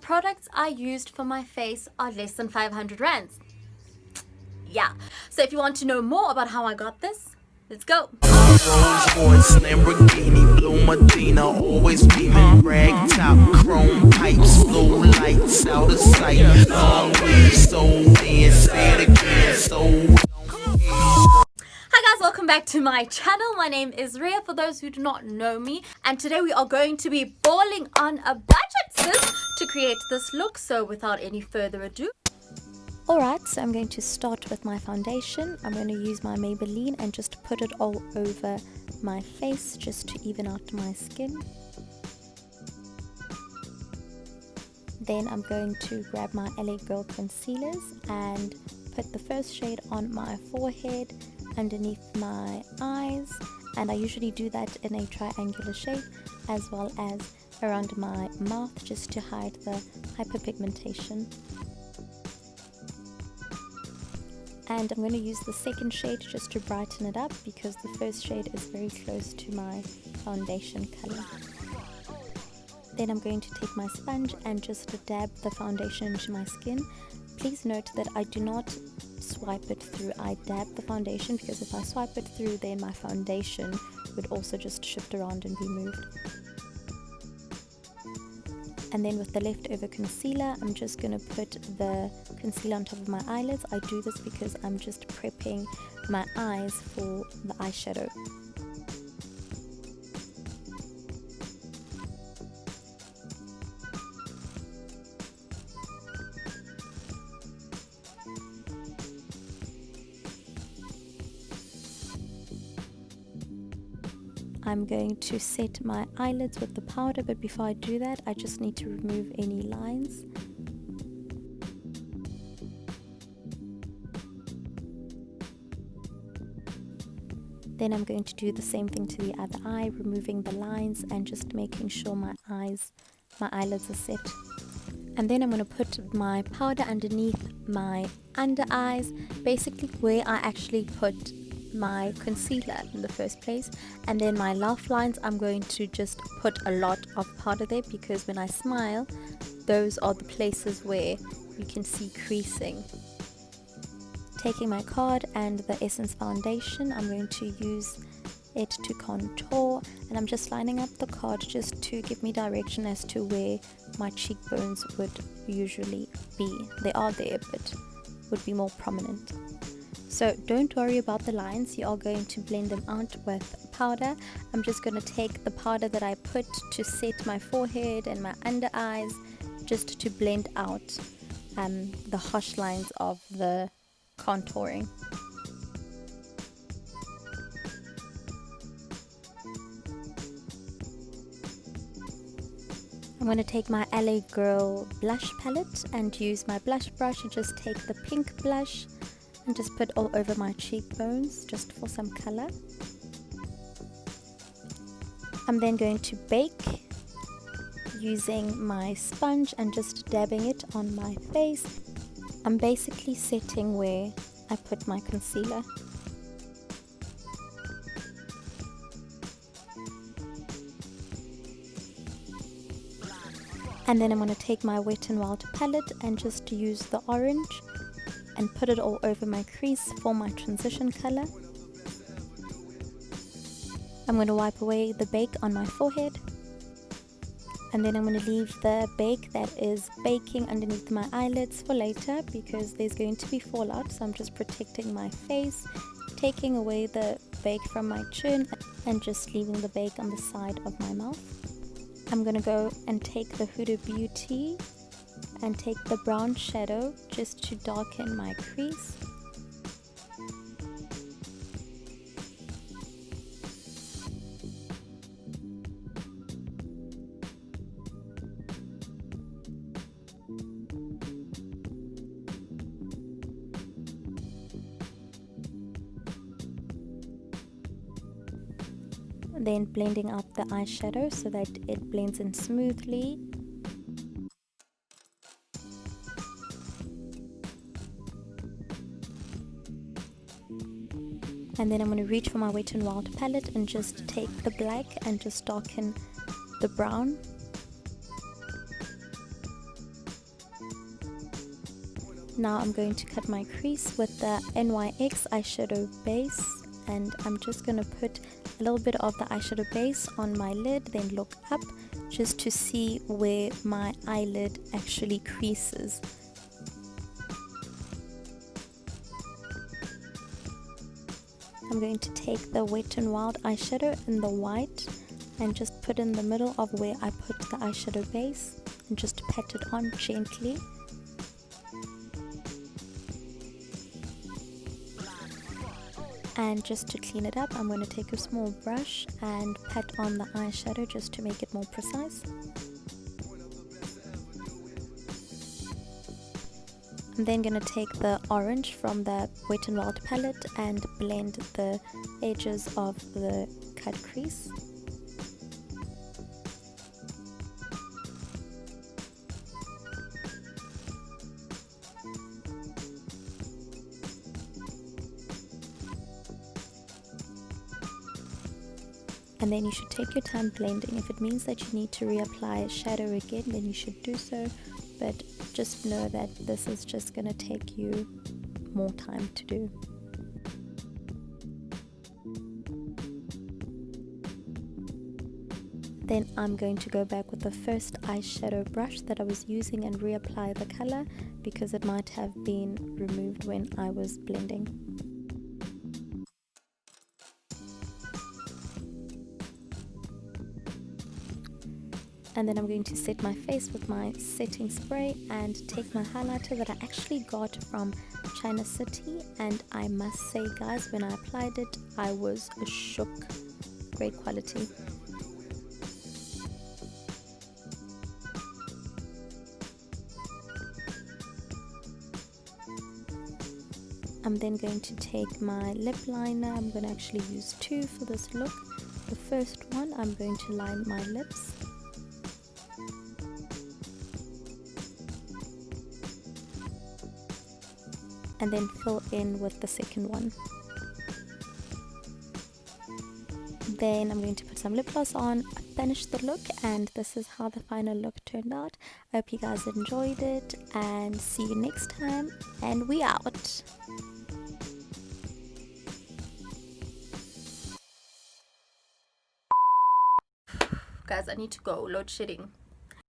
Products I used for my face are less than 500 rands. Yeah, so if you want to know more about how I got this, let's go. Rolls Royce, Lamborghini, Blue Medina, always beaming, rag top, chrome pipes, blue lights out of sight. Long weed, sold in, say it again, sold. Hi guys, welcome back to my channel. My name is Rhea, for those who do not know me, and today we are going to be balling on a budget, sis, to create this look. So without any further ado, alright, so I'm going to start with my foundation. I'm going to use my Maybelline and just put it all over my face just to even out my skin. Then I'm going to grab my LA Girl concealers and put the first shade on my forehead, underneath my eyes, and I usually do that in a triangular shape, as well as around my mouth just to hide the hyperpigmentation. And I'm going to use the second shade just to brighten it up, because the first shade is very close to my foundation color. Then I'm going to take my sponge and just dab the foundation into my skin. Please note that I do not swipe it through, I dab the foundation, because if I swipe it through, then my foundation would also just shift around and be moved. And then with the leftover concealer, I'm just going to put the concealer on top of my eyelids. I do this because I'm just prepping my eyes for the eyeshadow. I'm going to set my eyelids with the powder, but before I do that, I just need to remove any lines. Then I'm going to do the same thing to the other eye, removing the lines and just making sure my eyelids are set. And then I'm going to put my powder underneath my under eyes, basically where I actually put my concealer in the first place. And then my laugh lines, I'm going to just put a lot of powder there, because when I smile, those are the places where you can see creasing. Taking my card and the Essence foundation, I'm going to use it to contour, and I'm just lining up the card just to give me direction as to where my cheekbones would usually be. They are there, but would be more prominent. So don't worry about the lines, you are going to blend them out with powder. I'm just going to take the powder that I put to set my forehead and my under eyes, just to blend out the harsh lines of the contouring. I'm going to take my LA Girl blush palette and use my blush brush and just take the pink blush and just put all over my cheekbones just for some color. I'm then going to bake using my sponge and just dabbing it on my face. I'm basically setting where I put my concealer. And then I'm going to take my Wet n Wild palette and just use the orange and put it all over my crease for my transition color. I'm going to wipe away the bake on my forehead, and then I'm going to leave the bake that is baking underneath my eyelids for later, because there's going to be fallout. So I'm just protecting my face, taking away the bake from my chin and just leaving the bake on the side of my mouth. I'm going to go and take the Huda Beauty and take the brown shadow just to darken my crease. Then blending out the eyeshadow so that it blends in smoothly. And then I'm going to reach for my Wet n Wild palette and just take the black and just darken the brown. Now I'm going to cut my crease with the NYX eyeshadow base, and I'm just going to put a little bit of the eyeshadow base on my lid, then look up just to see where my eyelid actually creases. I'm going to take the Wet n Wild eyeshadow in the white and just put in the middle of where I put the eyeshadow base and just pat it on gently. And just to clean it up, I'm going to take a small brush and pat on the eyeshadow just to make it more precise. I'm then going to take the orange from the Wet n Wild palette and blend the edges of the cut crease. And then you should take your time blending. If it means that you need to reapply a shadow again, then you should do so. But just know that this is just going to take you more time to do. Then I'm going to go back with the first eyeshadow brush that I was using and reapply the color because it might have been removed when I was blending. And then I'm going to set my face with my setting spray and take my highlighter that I actually got from China City, and I must say guys, when I applied it I was shook. Great quality. I'm then going to take my lip liner. I'm going to actually use two for this look. The first one, I'm going to line my lips. And then fill in with the second one. Then I'm going to put some lip gloss on, finish the look, and this is how the final look turned out. I hope you guys enjoyed it, and see you next time, and we out. Guys, I need to go. Load shedding.